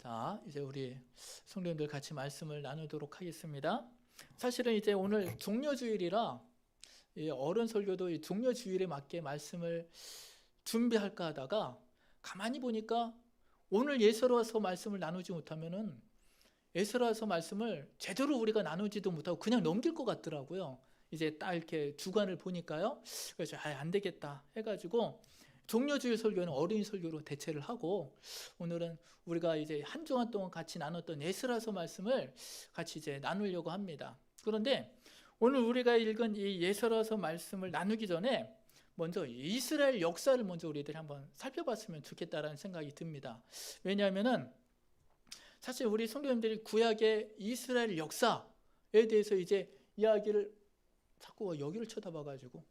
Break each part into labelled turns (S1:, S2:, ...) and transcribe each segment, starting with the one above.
S1: 자, 이제 우리 성도님들 같이 말씀을 나누도록 하겠습니다. 사실은 이제 오늘 종려주일이라 이 어른 설교도 이 종려주일에 맞게 말씀을 준비할까 하다가 가만히 보니까 오늘 예서로서 말씀을 나누지 못하면은 예서로서 말씀을 제대로 우리가 나누지도 못하고 그냥 넘길 것 같더라고요. 이제 딱 이렇게 주관을 보니까요. 그래서 안 되겠다 해가지고 종려주일 설교는 어린이 설교로 대체를 하고 오늘은 우리가 이제 한 주간 동안 같이 나눴던 에스라서 말씀을 같이 이제 나누려고 합니다. 그런데 오늘 우리가 읽은 이 에스라서 말씀을 나누기 전에 먼저 이스라엘 역사를 먼저 우리들이 한번 살펴봤으면 좋겠다라는 생각이 듭니다. 왜냐하면은 사실 우리 성도님들이 구약의 이스라엘 역사에 대해서 이제 이야기를 자꾸 여기를 쳐다봐가지고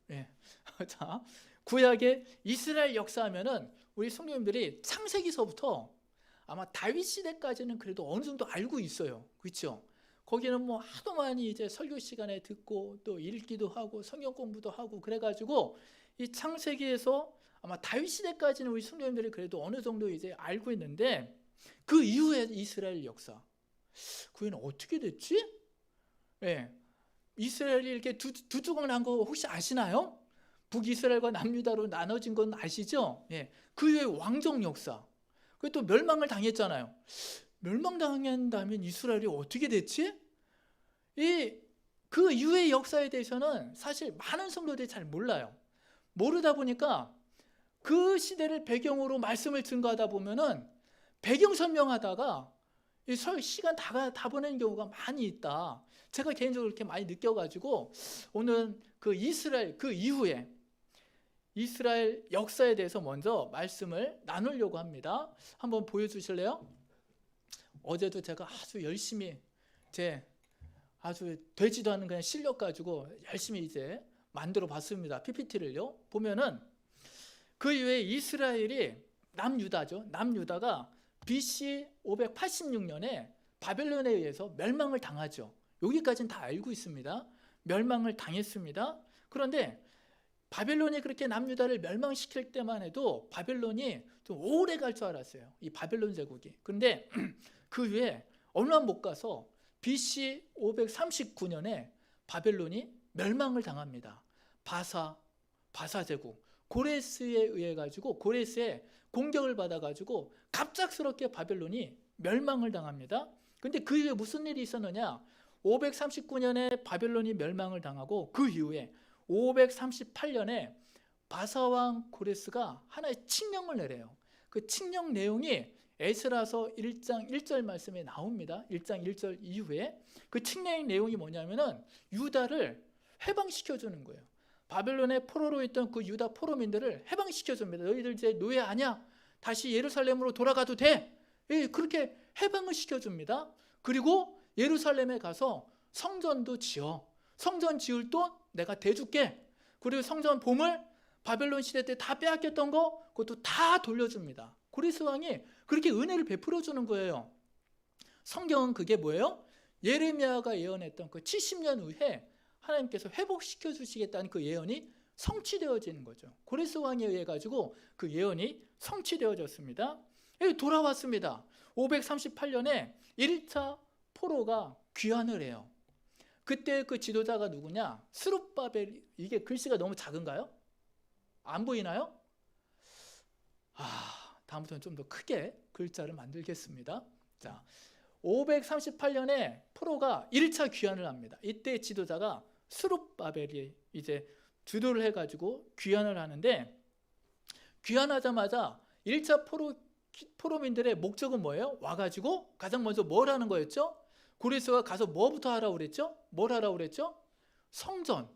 S1: 자, 구약의 이스라엘 역사하면은 우리 성도님들이 창세기서부터 아마 다윗 시대까지는 그래도 어느 정도 알고 있어요. 그렇죠? 거기는 뭐 하도 많이 이제 설교 시간에 듣고 또 읽기도 하고 성경 공부도 하고 그래가지고 이 창세기에서 아마 다윗 시대까지는 우리 성도님들이 그래도 어느 정도 이제 알고 있는데 그 이후에 이스라엘 역사 그게는 어떻게 됐지? 이스라엘이 이렇게 두 조각 난 거 혹시 아시나요? 북이스라엘과 남유다로 나눠진 건 아시죠? 그 이후에 왕정 역사. 그게 또 멸망을 당했잖아요. 멸망당한 다음에 이스라엘이 어떻게 됐지? 그 이후의 역사에 대해서는 사실 많은 성도들이 잘 몰라요. 모르다 보니까 그 시대를 배경으로 말씀을 증거하다 보면은 배경 설명하다가 시간 다 보내는 경우가 많이 있다. 제가 개인적으로 이렇게 많이 느껴가지고 오늘 그 이스라엘 그 이후에 이스라엘 역사에 대해서 먼저 말씀을 나누려고 합니다. 한번 보여주실래요? 어제도 제가 아주 열심히 아주 되지도 않은 그냥 실력 가지고 열심히 이제 만들어 봤습니다. PPT를요. 보면은 그 이후에 이스라엘이 남유다죠. 남유다가 BC 586년에 바벨론에 의해서 멸망을 당하죠. 여기까지는 다 알고 있습니다. 멸망을 당했습니다. 그런데 바벨론이 그렇게 남유다를 멸망시킬 때만 해도 바벨론이 좀 오래 갈 줄 알았어요. 이 바벨론 제국이. 그런데 그 후에 얼마 못 가서 BC 539년에 바벨론이 멸망을 당합니다. 바사 제국. 고레스에 의해 가지고 고레스의 공격을 받아 가지고 갑작스럽게 바벨론이 멸망을 당합니다. 근데 그 이후에 무슨 일이 있었느냐? 539년에 바벨론이 멸망을 당하고 그 이후에 538년에 바사왕 고레스가 하나의 칙령을 내려요. 그 칙령 내용이 에스라서 1장 1절 말씀에 나옵니다. 1장 1절 이후에 그 칙령의 내용이 뭐냐면은 유다를 해방시켜주는 거예요. 바벨론의 포로로 있던 그 유다 포로민들을 해방시켜줍니다. 너희들 이제 노예 아니야. 다시 예루살렘으로 돌아가도 돼. 그렇게 해방을 시켜줍니다. 그리고 예루살렘에 가서 성전도 지어. 성전 지을 돈 내가 대줄게. 그리고 성전 보물 바벨론 시대 때 다 빼앗겼던 거 그것도 다 돌려줍니다. 고레스 왕이 그렇게 은혜를 베풀어 주는 거예요. 성경은 그게 뭐예요? 예레미야가 예언했던 그 70년 후에 하나님께서 회복시켜 주시겠다는 그 예언이 성취되어지는 거죠. 고레스 왕에 의해 가지고 그 예언이 성취되어졌습니다. 돌아왔습니다. 538년에 1차 포로가 귀환을 해요. 그때 그 지도자가 누구냐? 스룹바벨. 이게 글씨가 너무 작은가요? 안 보이나요? 다음부터는 좀 더 크게 글자를 만들겠습니다. 자, 538년에 포로가 1차 귀환을 합니다. 이때 지도자가 스룹바벨이 이제 주도를 해가지고 귀환을 하는데 귀환하자마자 1차 포로민들의 목적은 뭐예요? 와가지고 가장 먼저 뭘 하는 거였죠? 고레스가 가서 뭐부터 하라고 그랬죠? 뭘 하라고 그랬죠? 성전.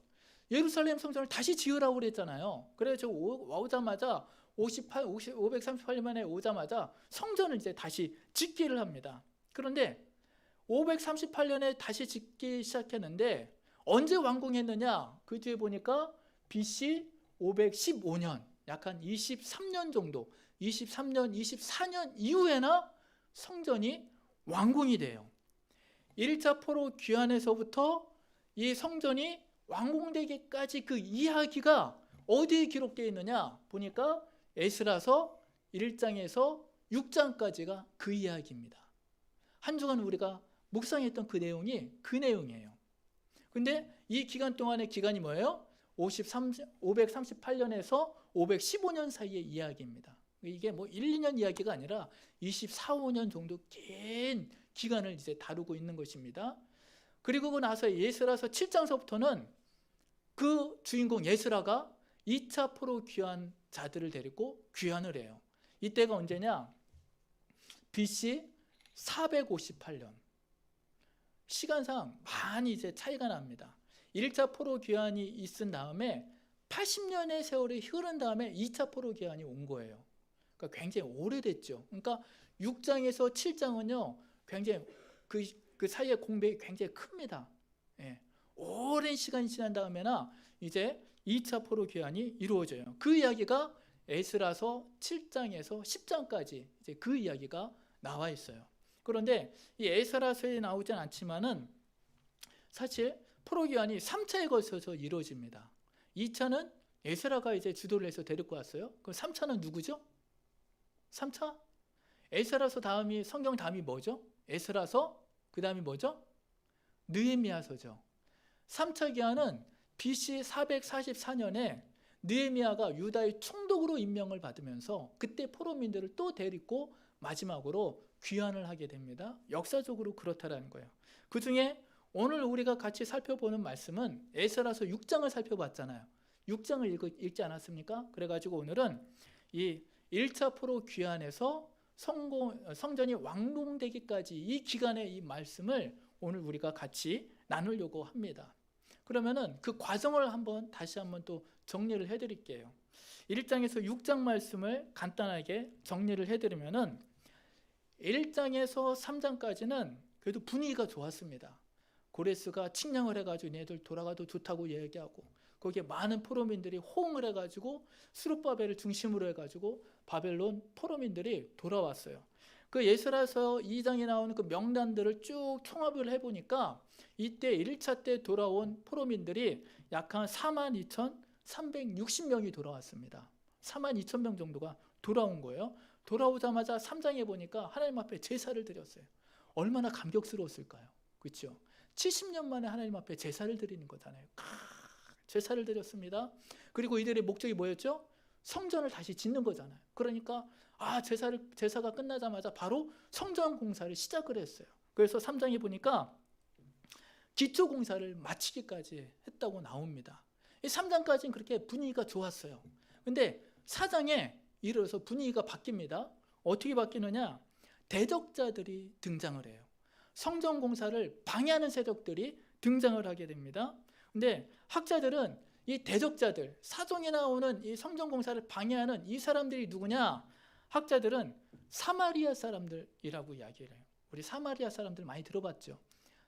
S1: 예루살렘 성전을 다시 지으라고 그랬잖아요. 그래서 오자마자 538년에 오자마자 성전을 이제 다시 짓기를 합니다. 그런데 538년에 다시 짓기 시작했는데 언제 완공했느냐? 그 뒤에 보니까 BC 515년, 약 한 23년 정도, 23년, 24년 이후에나 성전이 완공이 돼요. 1차 포로 귀환에서부터 이 성전이 완공되기까지 그 이야기가 어디에 기록되어 있느냐? 보니까 에스라서 1장에서 6장까지가 그 이야기입니다. 한 주간 우리가 묵상했던 그 내용이 그 내용이에요. 근데 이 기간 동안의 기간이 뭐예요? 538년에서 515년 사이의 이야기입니다. 이게 뭐 1, 2년 이야기가 아니라 24, 5년 정도 긴 기간을 이제 다루고 있는 것입니다. 그리고 나서 에스라서 7장서부터는 그 주인공 에스라가 2차 포로 귀환 자들을 데리고 귀환을 해요. 이때가 언제냐? BC 458년. 시간상 많이 이제 차이가 납니다. 1차 포로 귀환이 있은 다음에 80년의 세월이 흐른 다음에 2차 포로 귀환이 온 거예요. 그러니까 굉장히 오래됐죠. 그러니까 6장에서 7장은요, 굉장히 그 사이의 공백이 굉장히 큽니다. 예. 오랜 시간이 지난 다음에나 이제 2차 포로 귀환이 이루어져요. 그 이야기가 에스라서 7장에서 10장까지 이제 그 이야기가 나와 있어요. 그런데 이 에스라서에 나오진 않지만은 사실 포로 귀환이 3차에 걸쳐서 이루어집니다. 2차는 에스라가 이제 주도를 해서 데리고 왔어요. 그럼 3차는 누구죠? 3차? 에스라서 다음이 성경 다음이 뭐죠? 에스라서 그 다음이 뭐죠? 느헤미야서죠. 3차 기한은 BC 444년에 느헤미야가 유다의 총독으로 임명을 받으면서 그때 포로민들을 또 데리고 마지막으로 귀환을 하게 됩니다. 역사적으로 그렇다라는 거예요. 그 중에 오늘 우리가 같이 살펴보는 말씀은 에스라서 6장을 살펴봤잖아요. 6장을 읽지 않았습니까? 그래가지고 오늘은 이 1차 포로 귀환에서 성전이 완공되기까지 이 기간의 이 말씀을 오늘 우리가 같이 나누려고 합니다. 그러면은 그 과정을 다시 한번 또 정리를 해드릴게요. 1장에서 6장 말씀을 간단하게 정리를 해드리면은 1장에서 3장까지는 그래도 분위기가 좋았습니다. 고레스가 칙령을 해가지고 얘네들 돌아가도 좋다고 얘기하고 거기에 많은 포로민들이 호응을 해가지고 스룹바벨을 중심으로 해가지고 바벨론 포로민들이 돌아왔어요. 그 에스라서 2장에 나오는 그 명단들을 쭉 총합을 해보니까 이때 1차 때 돌아온 포로민들이 약 한 42,360명이 돌아왔습니다. 42,000명 정도가 돌아온 거예요. 돌아오자마자 3장에 보니까 하나님 앞에 제사를 드렸어요. 얼마나 감격스러웠을까요? 그렇죠? 70년 만에 하나님 앞에 제사를 드리는 거잖아요. 제사를 드렸습니다. 그리고 이들의 목적이 뭐였죠? 성전을 다시 짓는 거잖아요. 그러니까 제사가 끝나자마자 바로 성전 공사를 시작을 했어요. 그래서 3장에 보니까 기초 공사를 마치기까지 했다고 나옵니다. 이 3장까지는 그렇게 분위기가 좋았어요. 근데 4장에 이르러서 분위기가 바뀝니다. 어떻게 바뀌느냐? 대적자들이 등장을 해요. 성전 공사를 방해하는 세력들이 등장을 하게 됩니다. 근데 학자들은 이 대적자들, 사종에 나오는 이 성전 공사를 방해하는 이 사람들이 누구냐? 학자들은 사마리아 사람들이라고 이야기를 해요. 우리 사마리아 사람들 많이 들어봤죠?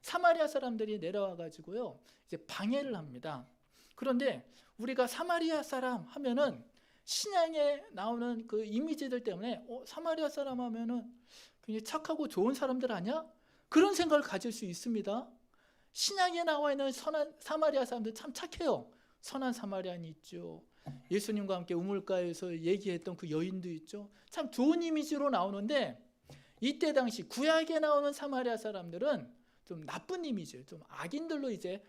S1: 사마리아 사람들이 내려와 가지고요, 이제 방해를 합니다. 그런데 우리가 사마리아 사람 하면은 신약에 나오는 그 이미지들 때문에 사마리아 사람 하면은 굉장히 착하고 좋은 사람들 아니야? 그런 생각을 가질 수 있습니다. 신약에 나와 있는 선한 사마리아 사람들 참 착해요. 선한 사마리안이 있죠. 예수님과 함께 우물가에서 얘기했던 그 여인도 있죠. 참 좋은 이미지로 나오는데 이때 당시 구약에 나오는 사마리아 사람들은 좀 나쁜 이미지, 좀 악인들로 이제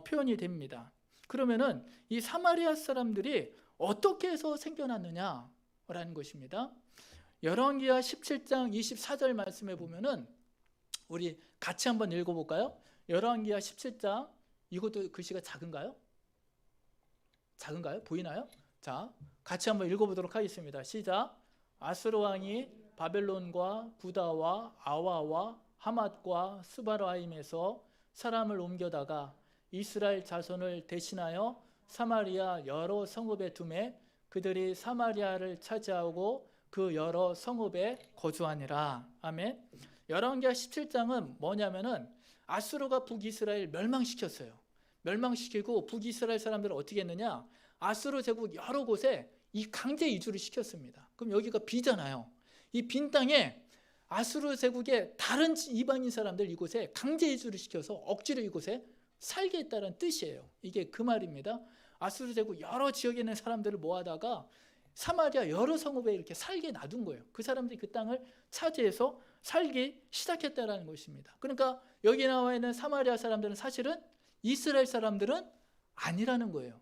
S1: 표현이 됩니다. 그러면은 이 사마리아 사람들이 어떻게 해서 생겨났느냐라는 것입니다. 열왕기하 17장 24절 말씀에 보면은 우리 같이 한번 읽어볼까요? 열왕기하 17장, 이것도 글씨가 작은가요? 작은가요? 보이나요? 자, 같이 한번 읽어보도록 하겠습니다. 시작. 아수르 왕이 바벨론과 구다와 아와와 하맛과 스바라임에서 사람을 옮겨다가 이스라엘 자손을 대신하여 사마리아 여러 성읍에 두매 그들이 사마리아를 차지하고 그 여러 성읍에 거주하니라. 아멘. 열왕기하 17장은 뭐냐면은 아수르가 북이스라엘 멸망시켰어요. 멸망시키고 북이스라엘 사람들을 어떻게 했느냐? 아수르 제국 여러 곳에 이 강제 이주를 시켰습니다. 그럼 여기가 비잖아요. 이 빈 땅에 아수르 제국의 다른 이방인 사람들 이곳에 강제 이주를 시켜서 억지로 이곳에 살게 했다는 뜻이에요. 이게 그 말입니다. 아수르 제국 여러 지역에 있는 사람들을 모아다가 사마리아 여러 성읍에 이렇게 살게 놔둔 거예요. 그 사람들이 그 땅을 차지해서 살기 시작했다라는 것입니다. 그러니까 여기 나와 있는 사마리아 사람들은 사실은 이스라엘 사람들은 아니라는 거예요.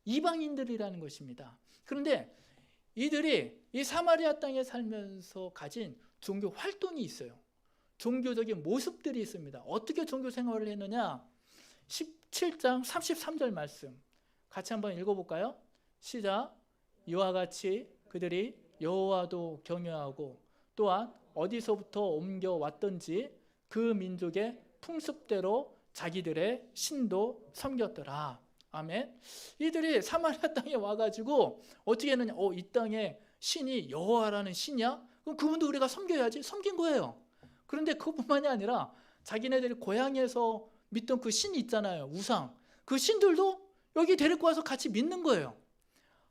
S1: 이방인들이라는 것입니다. 그런데 이들이 이 사마리아 땅에 살면서 가진 종교 활동이 있어요. 종교적인 모습들이 있습니다. 어떻게 종교 생활을 했느냐? 17장 33절 말씀 같이 한번 읽어볼까요? 시작. 이와 같이 그들이 여호와도 경외하고 또한 어디서부터 옮겨왔던지 그 민족의 풍습대로 자기들의 신도 섬겼더라. 아멘. 이들이 사마리아 땅에 와가지고 어떻게 했느냐? 이 땅에 신이 여호와라는 신이야? 그럼 그분도 우리가 섬겨야지. 섬긴 거예요. 그런데 그뿐만이 아니라 자기네들이 고향에서 믿던 그 신이 있잖아요. 우상. 그 신들도 여기 데리고 와서 같이 믿는 거예요.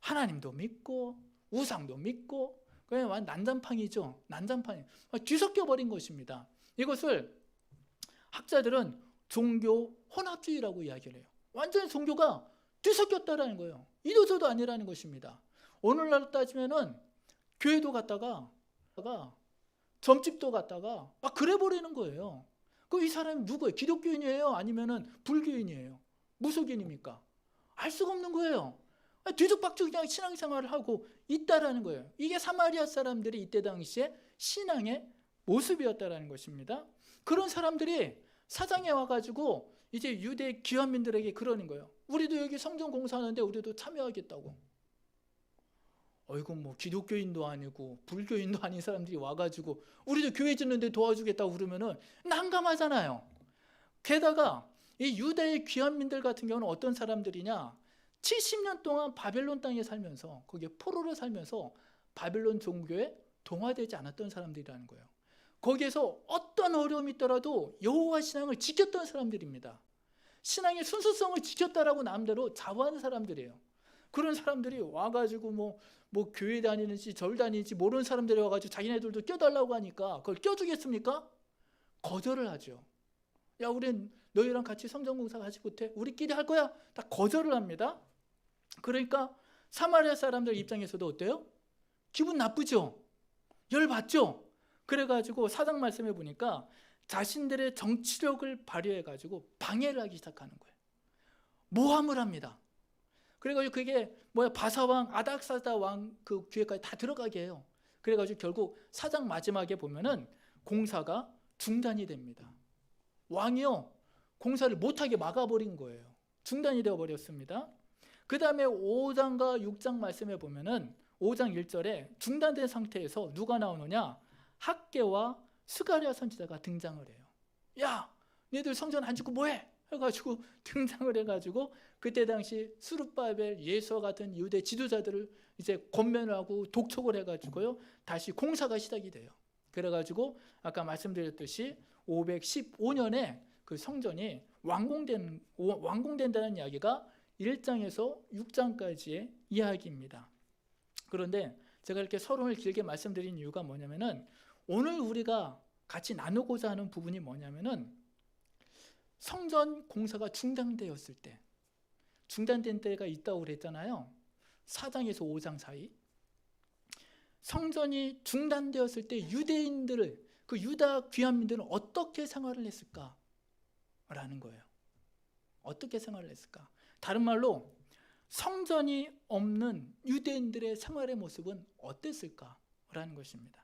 S1: 하나님도 믿고 우상도 믿고 그냥 완전 난장판이죠. 난장판이 뒤섞여 버린 것입니다. 이것을 학자들은 종교 혼합주의라고 이야기를 해요. 완전히 종교가 뒤섞였다라는 거예요. 이도저도 아니라는 것입니다. 오늘날 따지면은 교회도 갔다가 점집도 갔다가 막 그래 버리는 거예요. 이 사람이 누구예요? 기독교인이에요? 아니면은 불교인이에요? 무속인입니까? 알 수가 없는 거예요. 뒤죽박죽 그냥 신앙생활을 하고 있다라는 거예요. 이게 사마리아 사람들이 이때 당시에 신앙의 모습이었다라는 것입니다. 그런 사람들이 사장에 와가지고 이제 유대 귀환민들에게 그러는 거예요. 우리도 여기 성전 공사하는데 우리도 참여하겠다고. 어이구 뭐 기독교인도 아니고 불교인도 아닌 사람들이 와가지고 우리도 교회 짓는데 도와주겠다고 그러면은 난감하잖아요. 게다가 이 유대의 귀환민들 같은 경우는 어떤 사람들이냐? 70년 동안 바벨론 땅에 살면서 거기에 포로로 살면서 바벨론 종교에 동화되지 않았던 사람들이라는 거예요. 거기에서 어떤 어려움이 있더라도 여호와 신앙을 지켰던 사람들입니다. 신앙의 순수성을 지켰다라고 남대로 자부하는 사람들이에요. 그런 사람들이 와가지고 뭐 교회 다니는지 절 다니는지 모르는 사람들이 와가지고 자기네들도 껴달라고 하니까 그걸 껴주겠습니까? 거절을 하죠. 야, 우린 너희랑 같이 성전공사 같이 못해? 우리끼리 할 거야? 다 거절을 합니다. 그러니까 사마리아 사람들 입장에서도 어때요? 기분 나쁘죠? 열받죠? 그래가지고 사장 말씀해 보니까 자신들의 정치력을 발휘해가지고 방해를 하기 시작하는 거예요. 모함을 합니다. 그래가지고 그게 바사왕, 아닥사다 왕 그 귀에까지 다 들어가게 해요. 그래가지고 결국 사장 마지막에 보면은 공사가 중단이 됩니다. 왕이요 공사를 못하게 막아버린 거예요. 중단이 되어버렸습니다. 그 다음에 5장과 6장 말씀해 보면은 5장 1절에 중단된 상태에서 누가 나오느냐? 학개와 스가랴 선지자가 등장을 해요. 야, 너희들 성전 안 짓고 뭐해? 해가지고 등장을 해가지고 그때 당시 스룹바벨, 예수와 같은 유대 지도자들을 이제 권면을 하고 독촉을 해가지고요 다시 공사가 시작이 돼요. 그래가지고 아까 말씀드렸듯이 515년에 그 성전이 완공된다는 이야기가 1장에서 6장까지의 이야기입니다. 그런데 제가 이렇게 서론을 길게 말씀드린 이유가 뭐냐면은 오늘 우리가 같이 나누고자 하는 부분이 뭐냐면은 성전 공사가 중단되었을 때, 중단된 때가 있다고 그랬잖아요. 4장에서 5장 사이. 성전이 중단되었을 때 유대인들을, 그 유다 귀환민들은 어떻게 생활을 했을까라는 거예요. 어떻게 생활을 했을까? 다른 말로 성전이 없는 유대인들의 생활의 모습은 어땠을까라는 것입니다.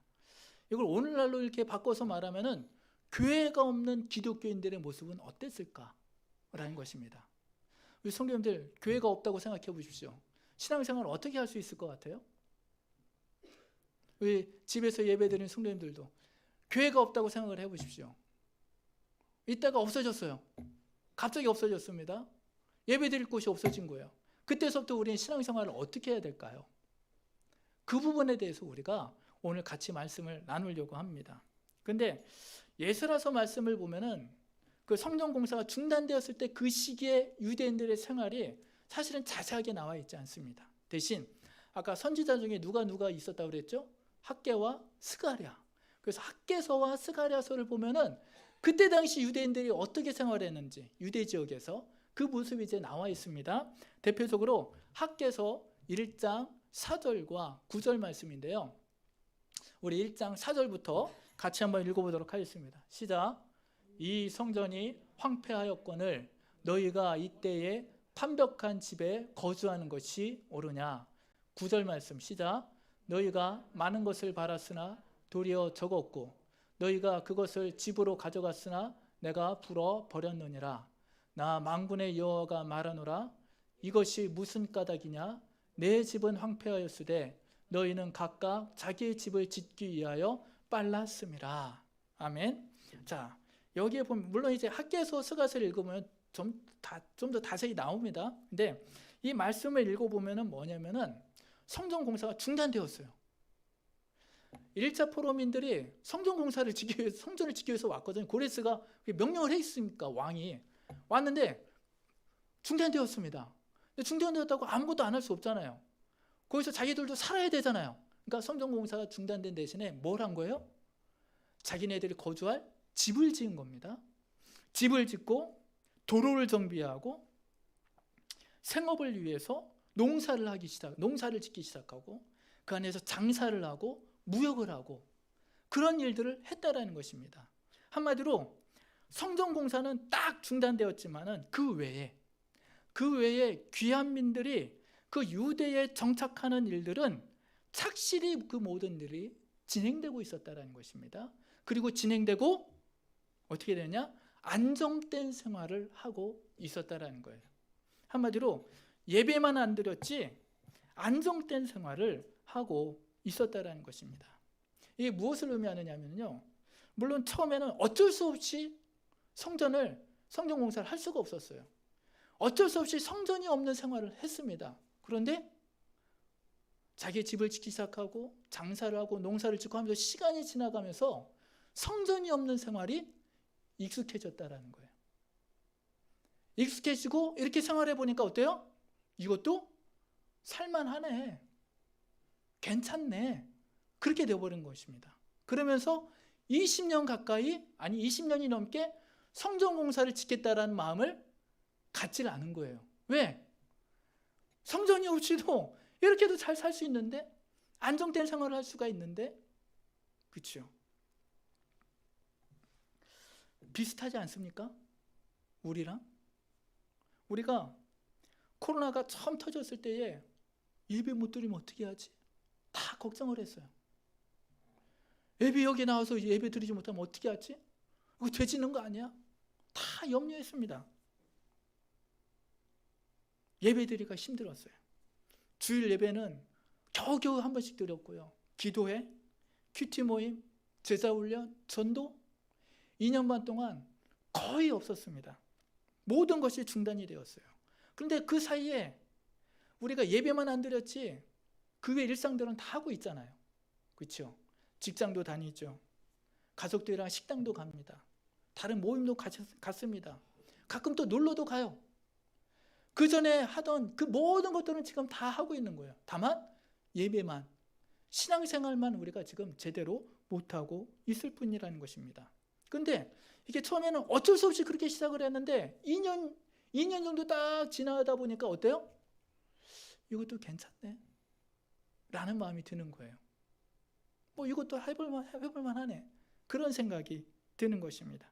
S1: 이걸 오늘날로 이렇게 바꿔서 말하면은 교회가 없는 기독교인들의 모습은 어땠을까라는 것입니다. 우리 성도님들 교회가 없다고 생각해 보십시오. 신앙생활을 어떻게 할 수 있을 것 같아요? 우리 집에서 예배드리는 성도님들도 교회가 없다고 생각을 해보십시오. 이때가 없어졌어요. 갑자기 없어졌습니다. 예배드릴 곳이 없어진 거예요. 그때서부터 우리는 신앙생활을 어떻게 해야 될까요? 그 부분에 대해서 우리가 오늘 같이 말씀을 나누려고 합니다. 그런데 예수라서 말씀을 보면은 그 성전 공사가 중단되었을 때 그 시기에 유대인들의 생활이 사실은 자세하게 나와 있지 않습니다. 대신 아까 선지자 중에 누가 있었다고 그랬죠? 학개와 스가랴. 그래서 학개서와 스가랴서를 보면은 그때 당시 유대인들이 어떻게 생활했는지 유대 지역에서 그 모습이 이제 나와 있습니다. 대표적으로 학개서 1장 4절과 9절 말씀인데요. 우리 1장 4절부터 같이 한번 읽어보도록 하겠습니다. 시작. 이 성전이 황폐하였거늘 너희가 이때에 판벽한 집에 거주하는 것이 옳으냐. 9절 말씀 시작. 너희가 많은 것을 바랐으나 도리어 적었고 너희가 그것을 집으로 가져갔으나 내가 불어 버렸느니라. 나 만군의 여호와가 말하노라. 이것이 무슨 까닭이냐. 내 집은 황폐하였으되 너희는 각각 자기의 집을 짓기 위하여 빨랐음이라. 아멘. 자, 여기에 보면 물론 이제 학개서 서가서를 읽으면 좀 더 자세히 나옵니다. 근데 이 말씀을 읽어보면은 뭐냐면은 성전 공사가 중단되었어요. 1차 포로민들이 성전 공사를 지키기 위해서, 성전을 지키기 위해서 왔거든요. 고레스가 명령을 했으니까 왕이 왔는데 중단되었습니다. 근데 중단되었다고 아무것도 안 할 수 없잖아요. 거기서 자기들도 살아야 되잖아요. 그러니까 성전 공사가 중단된 대신에 뭘 한 거예요? 자기네들이 거주할 집을 지은 겁니다. 집을 짓고 도로를 정비하고 생업을 위해서 농사를 짓기 시작하고 그 안에서 장사를 하고 무역을 하고 그런 일들을 했다라는 것입니다. 한마디로 성전 공사는 딱 중단되었지만은 그 외에 귀한 민들이 그 유대에 정착하는 일들은 착실히 그 모든 일이 진행되고 있었다라는 것입니다. 그리고 진행되고 어떻게 되느냐? 안정된 생활을 하고 있었다라는 거예요. 한마디로 예배만 안 드렸지 안정된 생활을 하고 있었다라는 것입니다. 이게 무엇을 의미하느냐면요. 물론 처음에는 어쩔 수 없이 성전 공사를 할 수가 없었어요. 어쩔 수 없이 성전이 없는 생활을 했습니다. 그런데 자기 집을 짓기 시작하고 장사를 하고 농사를 짓고 하면서 시간이 지나가면서 성전이 없는 생활이 익숙해졌다라는 거예요. 익숙해지고 이렇게 생활해 보니까 어때요? 이것도 살만하네. 괜찮네. 그렇게 되어버린 것입니다. 그러면서 20년 가까이, 아니 20년이 넘게 성전 공사를 짓겠다라는 마음을 갖지를 않은 거예요. 왜? 성전이 없이도 이렇게도 잘 살 수 있는데, 안정된 생활을 할 수가 있는데, 그렇죠? 비슷하지 않습니까? 우리가 코로나가 처음 터졌을 때에 예배 못 드리면 어떻게 하지? 다 걱정을 했어요. 예배 여기 나와서 예배 드리지 못하면 어떻게 하지? 이거 되지는 거 아니야? 다 염려했습니다. 예배 드리기가 힘들었어요. 주일 예배는 겨우겨우 한 번씩 드렸고요. 기도회, 큐티 모임, 제자훈련, 전도 2년 반 동안 거의 없었습니다. 모든 것이 중단이 되었어요. 그런데 그 사이에 우리가 예배만 안 드렸지 그 외 일상들은 다 하고 있잖아요. 그렇죠? 직장도 다니죠. 가족들이랑 식당도 갑니다. 다른 모임도 갔습니다. 가끔 또 놀러도 가요. 그 전에 하던 그 모든 것들은 지금 다 하고 있는 거예요. 다만 예배만, 신앙생활만 우리가 지금 제대로 못하고 있을 뿐이라는 것입니다. 그런데 이게 처음에는 어쩔 수 없이 그렇게 시작을 했는데 2년 정도 딱 지나다 보니까 어때요? 이것도 괜찮네 라는 마음이 드는 거예요. 뭐 이것도 해볼만 하네. 그런 생각이 드는 것입니다.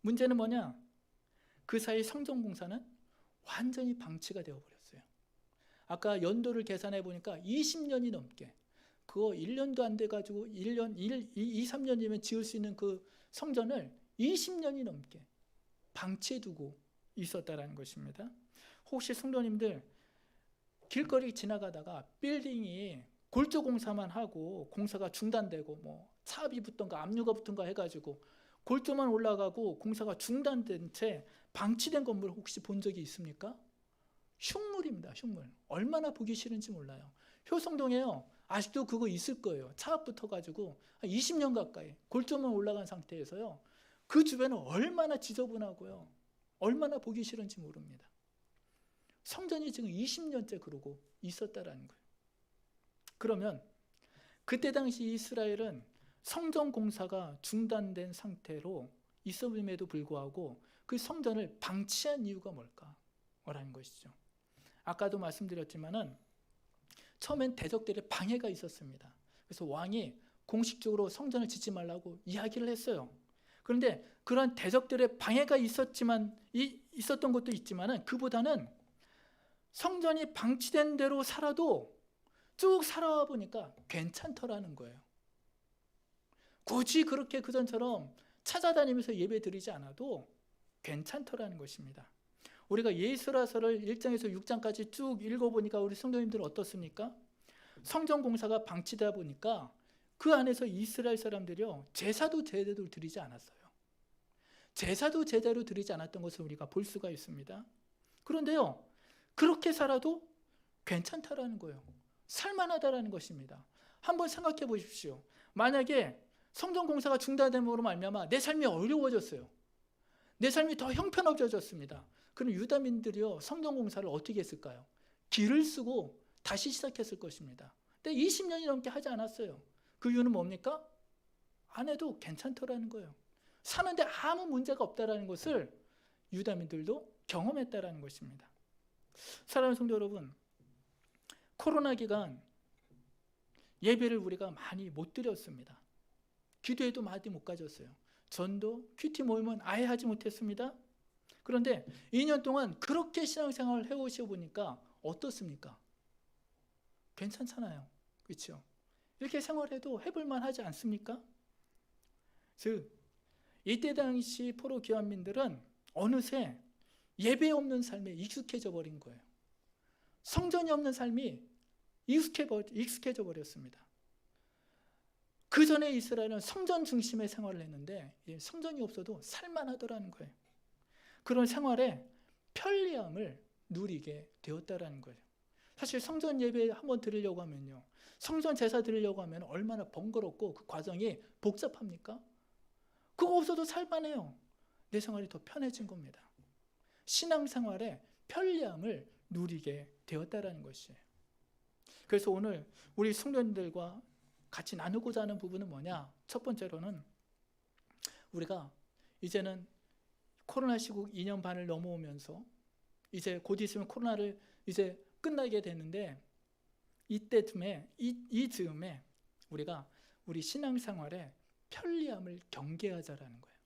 S1: 문제는 뭐냐? 그 사이 성전 공사는 완전히 방치가 되어버렸어요. 아까 연도를 계산해 보니까 20년이 넘게, 그거 1년도 안 돼가지고 2, 3년이면 지을 수 있는 그 성전을 20년이 넘게 방치해두고 있었다라는 것입니다. 혹시 성도님들 길거리 지나가다가 빌딩이 골조 공사만 하고 공사가 중단되고 뭐 차압이 붙던가 압류가 붙던가 해가지고 골조만 올라가고 공사가 중단된 채 방치된 건물 혹시 본 적이 있습니까? 흉물입니다. 흉물. 얼마나 보기 싫은지 몰라요. 효성동에요. 아직도 그거 있을 거예요. 차압 붙어가지고 20년 가까이 골조만 올라간 상태에서요. 그 주변은 얼마나 지저분하고요. 얼마나 보기 싫은지 모릅니다. 성전이 지금 20년째 그러고 있었다라는 거예요. 그러면 그때 당시 이스라엘은 성전 공사가 중단된 상태로 있음에도 불구하고 그 성전을 방치한 이유가 뭘까? 라는 것이죠. 아까도 말씀드렸지만은 처음엔 대적들의 방해가 있었습니다. 그래서 왕이 공식적으로 성전을 짓지 말라고 이야기를 했어요. 그런데 그런 대적들의 방해가 있었던 것도 있지만은 그보다는 성전이 방치된 대로 살아도 쭉 살아와 보니까 괜찮더라는 거예요. 굳이 그렇게 그전처럼 찾아다니면서 예배 드리지 않아도 괜찮더라는 것입니다. 우리가 예수라서를 1장에서 6장까지 쭉 읽어보니까 우리 성도님들은 어떻습니까? 성전 공사가 방치되다 보니까 그 안에서 이스라엘 사람들이요, 제사도 제대로 드리지 않았어요. 제사도 제대로 드리지 않았던 것을 우리가 볼 수가 있습니다. 그런데요, 그렇게 살아도 괜찮다라는 거예요. 살만하다라는 것입니다. 한번 생각해 보십시오. 만약에 성전 공사가 중단됨으로 말미암아 내 삶이 어려워졌어요. 내 삶이 더 형편없어졌습니다. 그럼 유다민들이요, 성전 공사를 어떻게 했을까요? 길을 쓰고 다시 시작했을 것입니다. 근데 20년이 넘게 하지 않았어요. 그 이유는 뭡니까? 안 해도 괜찮더라는 거예요. 사는데 아무 문제가 없다라는 것을 유다민들도 경험했다라는 것입니다. 사랑하는 성도 여러분, 코로나 기간 예배를 우리가 많이 못 드렸습니다. 기도회도 많이 못 가졌어요. 전도, 큐티 모임은 아예 하지 못했습니다. 그런데 2년 동안 그렇게 신앙생활을 해오시고 보니까 어떻습니까? 괜찮잖아요. 그렇죠? 이렇게 생활해도 해볼만 하지 않습니까? 즉, 이때 당시 포로 귀환민들은 어느새 예배 없는 삶에 익숙해져 버린 거예요. 성전이 없는 삶이 익숙해져 버렸습니다. 그 전에 이스라엘은 성전 중심의 생활을 했는데 성전이 없어도 살만하더라는 거예요. 그런 생활에 편리함을 누리게 되었다라는 거예요. 사실 성전 예배 한번 드리려고 하면요, 성전 제사 드리려고 하면 얼마나 번거롭고 그 과정이 복잡합니까? 그거 없어도 살만해요. 내 생활이 더 편해진 겁니다. 신앙생활에 편리함을 누리게 되었다라는 것이에요. 그래서 오늘 우리 성도님들과 같이 나누고자 하는 부분은 뭐냐? 첫 번째로는 우리가 이제는 코로나 시국 2년 반을 넘어오면서 이제 곧 있으면 코로나를 이제 끝나게 되는데 이때쯤에 이 즈음에 우리가 우리 신앙생활에 편리함을 경계하자라는 거예요.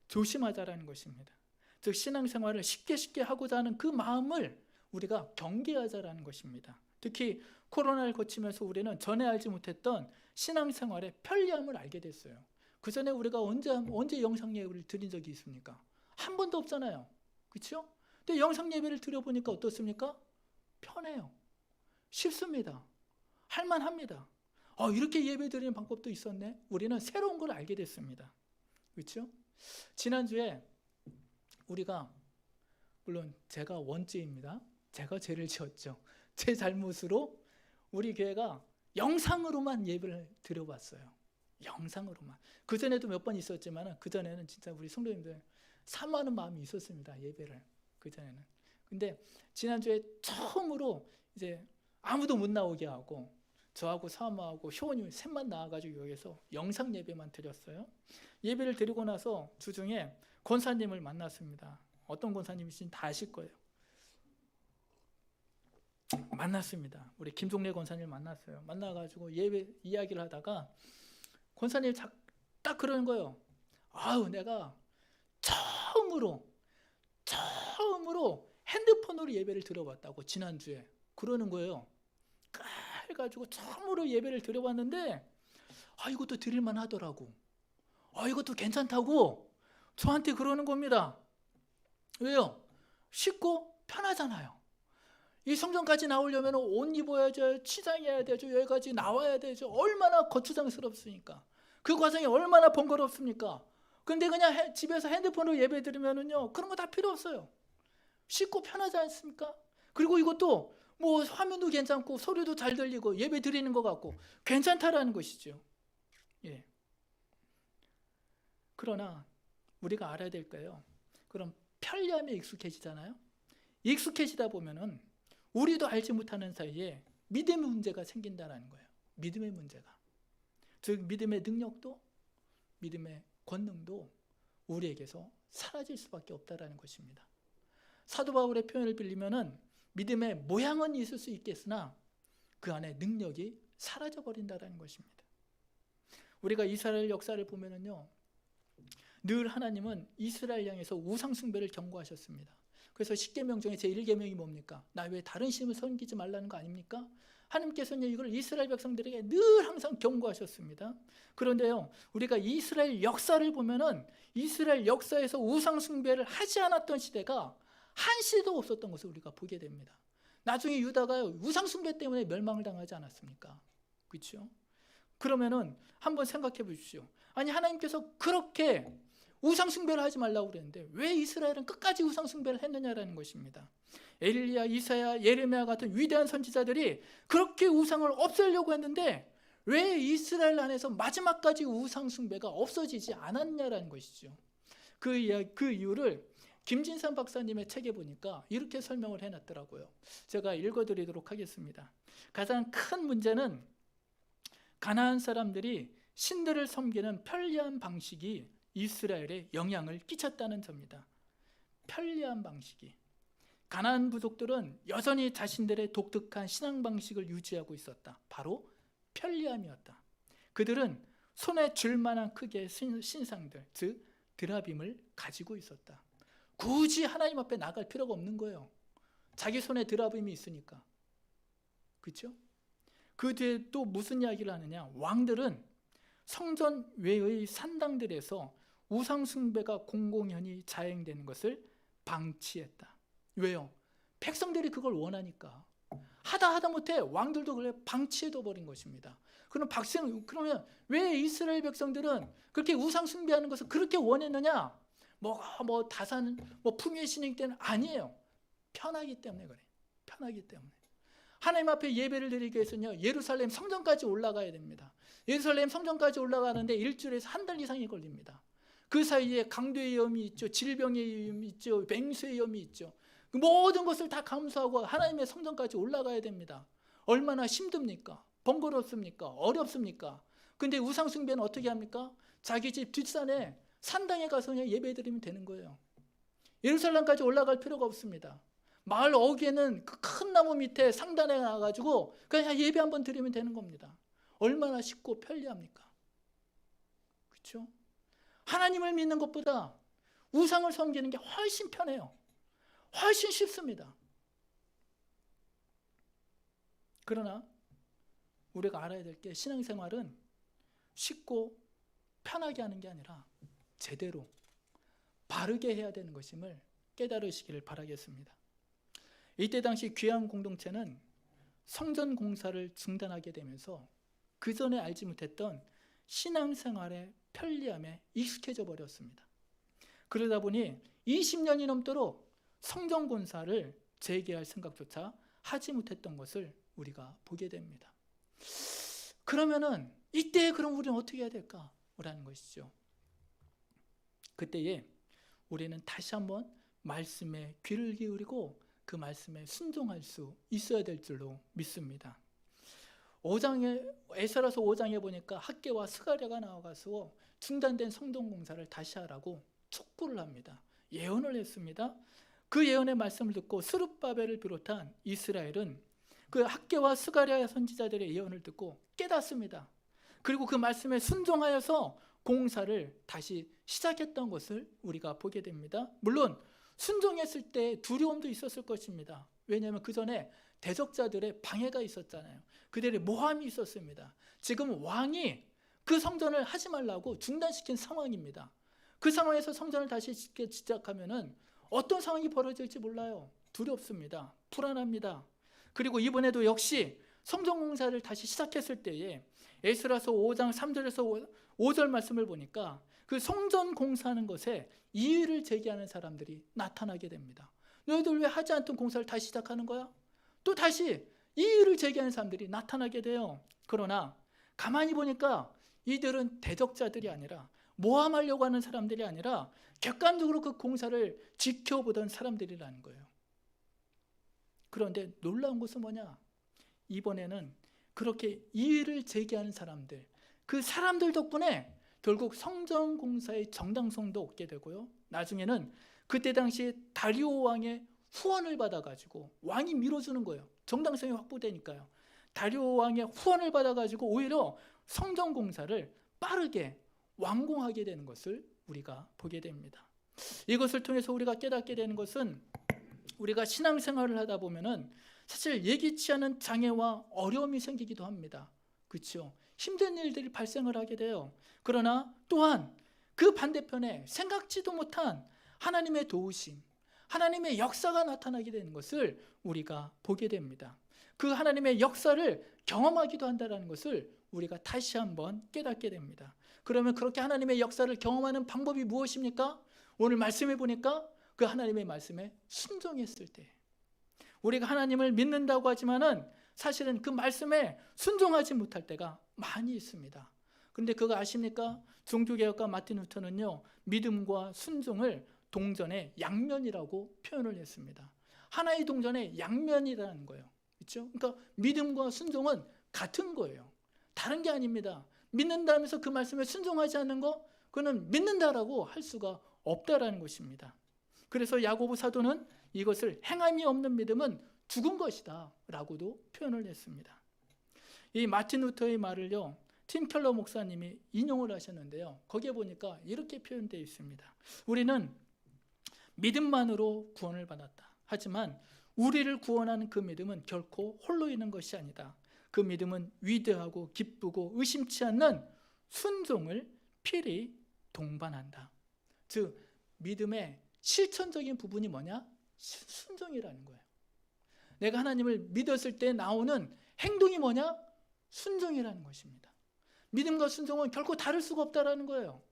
S1: 조심하자라는 것입니다. 즉 신앙생활을 쉽게 하고자 하는 그 마음을 우리가 경계하자라는 것입니다. 특히 코로나를 거치면서 우리는 전에 알지 못했던 신앙생활의 편리함을 알게 됐어요. 그 전에 우리가 언제 영상 예배를 드린 적이 있습니까? 한 번도 없잖아요. 그렇죠? 근데 영상 예배를 드려보니까 어떻습니까? 편해요. 쉽습니다. 할만합니다. 이렇게 예배 드리는 방법도 있었네. 우리는 새로운 걸 알게 됐습니다. 그렇죠? 지난주에 우리가, 물론 제가 원죄입니다. 제가 죄를 지었죠. 제 잘못으로 우리 교회가 영상으로만 예배를 드려봤어요. 영상으로만. 그전에도 몇 번 있었지만 그전에는 진짜 우리 성도님들 사모하는 마음이 있었습니다. 예배를. 그전에는. 근데 지난주에 처음으로 이제 아무도 못 나오게 하고 저하고 사모하고 효원이 셋만 나와가지고 여기서 영상 예배만 드렸어요. 예배를 드리고 나서 주중에 권사님을 만났습니다. 어떤 권사님이신지 다 아실 거예요. 만났습니다. 우리 김종래 권사님을 만났어요. 만나가지고 예배 이야기를 하다가 권사님이 딱 그러는 거예요. 내가 처음으로 핸드폰으로 예배를 드려봤다고 지난주에 그러는 거예요. 해가지고 처음으로 예배를 드려봤는데 이것도 드릴만 하더라고. 이것도 괜찮다고 저한테 그러는 겁니다. 왜요? 쉽고 편하잖아요. 이 성전까지 나오려면 옷 입어야죠, 치장해야 되죠, 여기까지 나와야 되죠. 얼마나 거추장스럽습니까? 그 과정이 얼마나 번거롭습니까? 근데 그냥 집에서 핸드폰으로 예배 드리면은요, 그런 거 다 필요 없어요. 쉽고 편하지 않습니까? 그리고 이것도 뭐 화면도 괜찮고 소리도 잘 들리고 예배 드리는 것 같고 괜찮다라는 것이죠. 예. 그러나 우리가 알아야 될 거예요. 그럼 편리함에 익숙해지잖아요. 익숙해지다 보면은 우리도 알지 못하는 사이에 믿음의 문제가 생긴다는 거예요. 믿음의 문제가. 즉 믿음의 능력도 믿음의 권능도 우리에게서 사라질 수밖에 없다는 것입니다. 사도 바울의 표현을 빌리면은 믿음의 모양은 있을 수 있겠으나 그 안에 능력이 사라져 버린다는 것입니다. 우리가 이스라엘 역사를 보면은요, 늘 하나님은 이스라엘 향해서 우상 숭배를 경고하셨습니다. 그래서 십계명 중에 제1계명이 뭡니까? 나 외에 다른 신을 섬기지 말라는 거 아닙니까? 하나님께서는 이걸 이스라엘 백성들에게 늘 항상 경고하셨습니다. 그런데요, 우리가 이스라엘 역사를 보면은 이스라엘 역사에서 우상 숭배를 하지 않았던 시대가 한 시대도 없었던 것을 우리가 보게 됩니다. 나중에 유다가 우상 숭배 때문에 멸망을 당하지 않았습니까? 그렇죠? 그러면은 한번 생각해 보십시오. 아니, 하나님께서 그렇게 우상 숭배를 하지 말라고 그랬는데 왜 이스라엘은 끝까지 우상 숭배를 했느냐라는 것입니다. 엘리야, 이사야, 예레미야 같은 위대한 선지자들이 그렇게 우상을 없애려고 했는데 왜 이스라엘 안에서 마지막까지 우상 숭배가 없어지지 않았냐라는 것이죠. 그 이유를 김진삼 박사님의 책에 보니까 이렇게 설명을 해놨더라고요. 제가 읽어드리도록 하겠습니다. 가장 큰 문제는 가나안 사람들이 신들을 섬기는 편리한 방식이 이스라엘에 영향을 끼쳤다는 점입니다. 편리한 방식이. 가나안 부족들은 여전히 자신들의 독특한 신앙 방식을 유지하고 있었다. 바로 편리함이었다. 그들은 손에 쥘 만한 크기의 신상들, 즉 드라빔을 가지고 있었다. 굳이 하나님 앞에 나갈 필요가 없는 거예요. 자기 손에 드라빔이 있으니까. 그렇죠? 그 뒤에 또 무슨 이야기를 하느냐? 왕들은 성전 외의 산당들에서 우상 숭배가 공공연히 자행되는 것을 방치했다. 왜요? 백성들이 그걸 원하니까. 하다 못해 왕들도 그래 방치해둬 버린 것입니다. 그러면 왜 이스라엘 백성들은 그렇게 우상 숭배하는 것을 그렇게 원했느냐? 뭐 다산 풍요의 신이기 때문에 아니에요. 편하기 때문에 그래. 편하기 때문에. 하나님 앞에 예배를 드리기 위해서는요, 예루살렘 성전까지 올라가야 됩니다. 예루살렘 성전까지 올라가는데 일주일에서 한 달 이상이 걸립니다. 그 사이에 강도의 위험이 있죠, 질병의 위험이 있죠, 맹수의 위험이 있죠. 그 모든 것을 다 감수하고 하나님의 성전까지 올라가야 됩니다. 얼마나 힘듭니까? 번거롭습니까? 어렵습니까? 근데 우상 숭배는 어떻게 합니까? 자기 집 뒷산에 산당에 가서 그냥 예배 드리면 되는 거예요. 예루살렘까지 올라갈 필요가 없습니다. 마을 어귀에는 그 큰 나무 밑에 상단에 나가가지고 그냥 예배 한번 드리면 되는 겁니다. 얼마나 쉽고 편리합니까? 그렇죠? 하나님을 믿는 것보다 우상을 섬기는 게 훨씬 편해요. 훨씬 쉽습니다. 그러나 우리가 알아야 될 게 신앙생활은 쉽고 편하게 하는 게 아니라 제대로 바르게 해야 되는 것임을 깨달으시기를 바라겠습니다. 이때 당시 귀한 공동체는 성전 공사를 중단하게 되면서 그 전에 알지 못했던 신앙생활의 편리함에 익숙해져 버렸습니다. 그러다 보니 20년이 넘도록 성전 공사를 재개할 생각조차 하지 못했던 것을 우리가 보게 됩니다. 그러면은 이때 그럼 우리는 어떻게 해야 될까라는 것이죠. 그때에 우리는 다시 한번 말씀에 귀를 기울이고 그 말씀에 순종할 수 있어야 될 줄로 믿습니다. 에스라서 5장에 보니까 학개와 스가랴가 나와가서 중단된 성전 공사를 다시 하라고 촉구를 합니다. 예언을 했습니다. 그 예언의 말씀을 듣고 스룹바벨을 비롯한 이스라엘은 그 학개와 스가랴 선지자들의 예언을 듣고 깨닫습니다. 그리고 그 말씀에 순종하여서 공사를 다시 시작했던 것을 우리가 보게 됩니다. 물론 순종했을 때 두려움도 있었을 것입니다. 왜냐하면 그 전에 대적자들의 방해가 있었잖아요. 그들의 모함이 있었습니다. 지금 왕이 그 성전을 하지 말라고 중단시킨 상황입니다. 그 상황에서 성전을 다시 짓기 시작하면은 어떤 상황이 벌어질지 몰라요. 두렵습니다. 불안합니다. 그리고 이번에도 역시 성전 공사를 다시 시작했을 때에 에스라서 5장 3절에서 5절 말씀을 보니까 그 성전 공사하는 것에 이의를 제기하는 사람들이 나타나게 됩니다. 너희들 왜 하지 않던 공사를 다시 시작하는 거야? 또 다시 이의를 제기하는 사람들이 나타나게 돼요. 그러나 가만히 보니까 이들은 대적자들이 아니라 모함하려고 하는 사람들이 아니라 객관적으로 그 공사를 지켜보던 사람들이라는 거예요. 그런데 놀라운 것은 뭐냐? 이번에는 그렇게 이의를 제기하는 사람들, 그 사람들 덕분에 결국 성전 공사의 정당성도 얻게 되고요. 나중에는 그때 당시 다리오 왕의 후원을 받아가지고 왕이 밀어주는 거예요. 정당성이 확보되니까요. 다리오 왕의 후원을 받아가지고 오히려 성전 공사를 빠르게 완공하게 되는 것을 우리가 보게 됩니다. 이것을 통해서 우리가 깨닫게 되는 것은 우리가 신앙생활을 하다 보면은 사실 예기치 않은 장애와 어려움이 생기기도 합니다. 그렇죠? 힘든 일들이 발생을 하게 돼요. 그러나 또한 그 반대편에 생각지도 못한 하나님의 도우심, 하나님의 역사가 나타나게 되는 것을 우리가 보게 됩니다. 그 하나님의 역사를 경험하기도 한다는 것을 우리가 다시 한번 깨닫게 됩니다. 그러면 그렇게 하나님의 역사를 경험하는 방법이 무엇입니까? 오늘 말씀해 보니까 그 하나님의 말씀에 순종했을 때, 우리가 하나님을 믿는다고 하지만은 사실은 그 말씀에 순종하지 못할 때가 많이 있습니다. 그런데 그거 아십니까? 종교개혁가 마틴 루터는요, 믿음과 순종을 동전의 양면이라고 표현을 했습니다. 하나의 동전의 양면이라는 거예요. 그렇죠? 그러니까 믿음과 순종은 같은 거예요. 다른 게 아닙니다. 믿는다면서 그 말씀에 순종하지 않는 거, 그거는 믿는다라고 할 수가 없다라는 것입니다. 그래서 야고보 사도는 이것을 행함이 없는 믿음은 죽은 것이다 라고도 표현을 했습니다. 이 마틴 루터의 말을요, 팀 켈러 목사님이 인용을 하셨는데요, 거기에 보니까 이렇게 표현되어 있습니다. 우리는 믿음만으로 구원을 받았다. 하지만 우리를 구원하는 그 믿음은 결코 홀로 있는 것이 아니다. 그 믿음은 위대하고 기쁘고 의심치 않는 순종을 필히 동반한다. 즉 믿음의 실천적인 부분이 뭐냐? 순종이라는 거예요. 내가 하나님을 믿었을 때 나오는 행동이 뭐냐? 순종이라는 것입니다. 믿음과 순종은 결코 다를 수가 없다라는 거예요.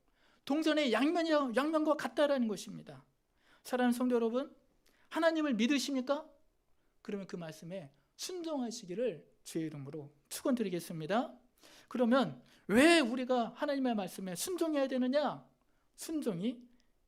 S1: 동전의 양면과 같다라는 것입니다. 사랑하는 성도 여러분, 하나님을 믿으십니까? 그러면 그 말씀에 순종하시기를 주의 이름으로 축원드리겠습니다. 그러면 왜 우리가 하나님의 말씀에 순종해야 되느냐? 순종이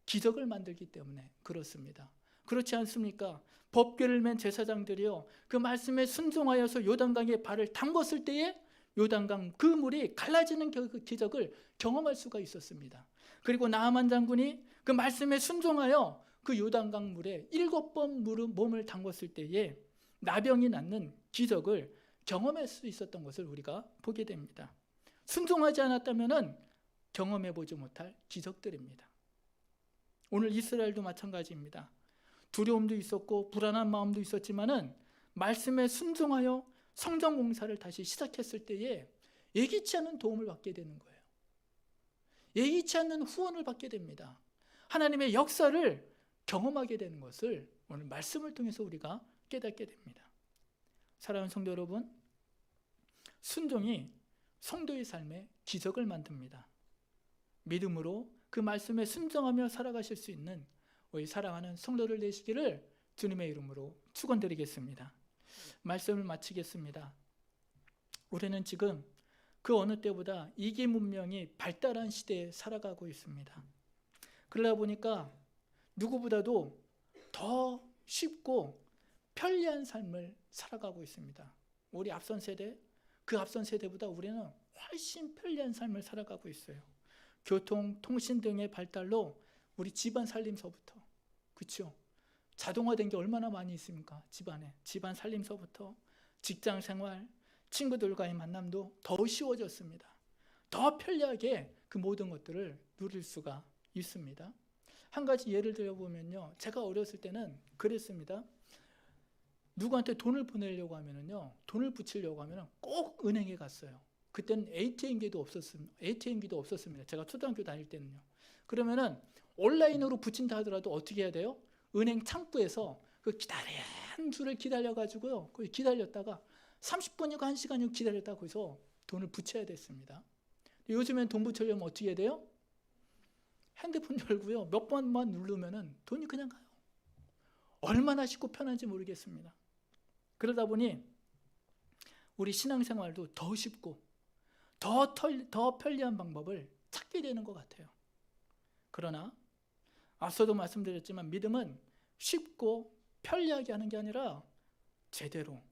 S1: 기적을 만들기 때문에 그렇습니다. 그렇지 않습니까? 법궤를 맨 제사장들이요, 그 말씀에 순종하여서 요단강에 발을 담궜을 때에 요단강 그 물이 갈라지는 그 기적을 경험할 수가 있었습니다. 그리고 나아만 장군이 그 말씀에 순종하여 그 요단강 물에 7번 몸을 담궜을 때에 나병이 낫는 기적을 경험할 수 있었던 것을 우리가 보게 됩니다. 순종하지 않았다면 경험해 보지 못할 기적들입니다. 오늘 이스라엘도 마찬가지입니다. 두려움도 있었고 불안한 마음도 있었지만은 말씀에 순종하여 성전 공사를 다시 시작했을 때에 예기치 않은 도움을 받게 되는 거예요. 예기치 않는 후원을 받게 됩니다. 하나님의 역사를 경험하게 되는 것을 오늘 말씀을 통해서 우리가 깨닫게 됩니다. 사랑하는 성도 여러분, 순종이 성도의 삶에 기적을 만듭니다. 믿음으로 그 말씀에 순종하며 살아가실 수 있는 우리 사랑하는 성도들 되시기를 주님의 이름으로 축원드리겠습니다. 말씀을 마치겠습니다. 우리는 지금 그 어느 때보다 이기 문명이 발달한 시대에 살아가고 있습니다. 그러다 보니까 누구보다도 더 쉽고 편리한 삶을 살아가고 있습니다. 우리 앞선 세대, 그 앞선 세대보다 우리는 훨씬 편리한 삶을 살아가고 있어요. 교통, 통신 등의 발달로 우리 집안 살림서부터, 그렇죠? 자동화된 게 얼마나 많이 있습니까? 집안에. 집안 살림서부터 직장 생활, 친구들과의 만남도 더 쉬워졌습니다. 더 편리하게 그 모든 것들을 누릴 수가 있습니다. 한 가지 예를 들어보면요, 제가 어렸을 때는 그랬습니다. 누구한테 돈을 보내려고 하면은요, 돈을 붙이려고 하면은 꼭 은행에 갔어요. 그때는 ATM기도 없었습니다. 제가 초등학교 다닐 때는요. 그러면은 온라인으로 붙인다 하더라도 어떻게 해야 돼요? 은행 창구에서 그 기다리는 줄을 기다려가지고요, 거기 기다렸다가 30분이고 1시간이고 기다렸다가 거기서 돈을 붙여야 됐습니다. 요즘엔 돈 붙이려면 어떻게 해야 돼요? 핸드폰 열고요, 몇 번만 누르면은 돈이 그냥 가요. 얼마나 쉽고 편한지 모르겠습니다. 그러다 보니 우리 신앙생활도 더 쉽고 더 편리한 방법을 찾게 되는 것 같아요. 그러나 앞서도 말씀드렸지만 믿음은 쉽고 편리하게 하는 게 아니라 제대로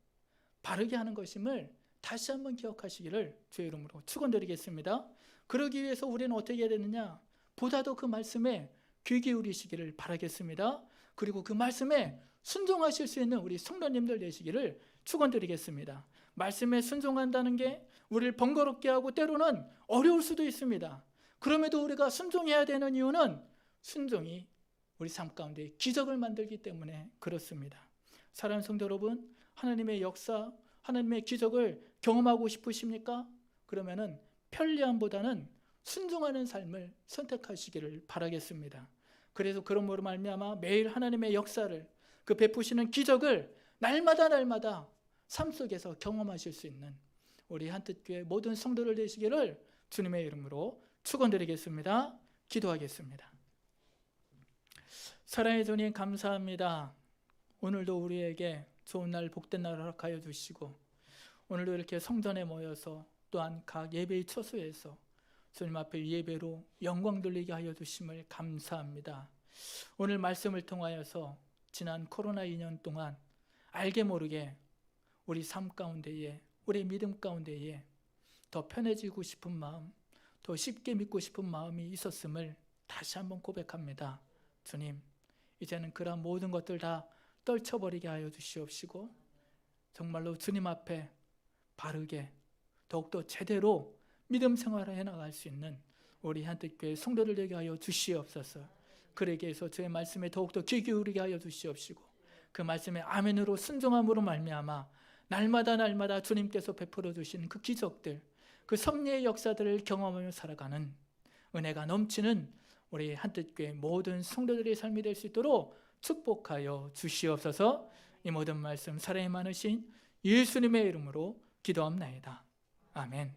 S1: 바르게 하는 것임을 다시 한번 기억하시기를 주의 이름으로 축원드리겠습니다. 그러기 위해서 우리는 어떻게 해야 되느냐? 보다도 그 말씀에 귀 기울이시기를 바라겠습니다. 그리고 그 말씀에 순종하실 수 있는 우리 성도님들 되시기를 축원드리겠습니다. 말씀에 순종한다는 게 우리를 번거롭게 하고 때로는 어려울 수도 있습니다. 그럼에도 우리가 순종해야 되는 이유는 순종이 우리 삶 가운데 기적을 만들기 때문에 그렇습니다. 사랑하는 성도 여러분, 하나님의 역사, 하나님의 기적을 경험하고 싶으십니까? 그러면은 편리함보다는 순종하는 삶을 선택하시기를 바라겠습니다. 그래서 그러므로 말미암아 매일 하나님의 역사를, 그 베푸시는 기적을 날마다 삶 속에서 경험하실 수 있는 우리 한뜻교회 모든 성도들 되시기를 주님의 이름으로 축원드리겠습니다. 기도하겠습니다. 사랑의 주님, 감사합니다. 오늘도 우리에게 좋은 날, 복된 날 허락하여 주시고, 오늘도 이렇게 성전에 모여서 또한 각 예배의 처소에서 주님 앞에 예배로 영광 돌리게 하여 주심을 감사합니다. 오늘 말씀을 통하여서 지난 코로나 2년 동안 알게 모르게 우리 삶 가운데에, 우리 믿음 가운데에 더 편해지고 싶은 마음, 더 쉽게 믿고 싶은 마음이 있었음을 다시 한번 고백합니다. 주님, 이제는 그런 모든 것들 다 떨쳐버리게 하여 주시옵시고, 정말로 주님 앞에 바르게 더욱더 제대로 믿음 생활을 해나갈 수 있는 우리 한뜻교회 성도들 되게 하여 주시옵소서. 그러기 위해서 주의 말씀에 더욱더 귀 기울이게 하여 주시옵시고, 그 말씀에 아멘으로 순종함으로 말미암아 날마다 주님께서 베풀어 주신 그 기적들, 그 섭리의 역사들을 경험하며 살아가는 은혜가 넘치는 우리 한뜻교회 모든 성도들의 삶이 될 수 있도록 축복하여 주시옵소서. 이 모든 말씀 사랑이 많으신 예수님의 이름으로 기도합나이다. 아멘.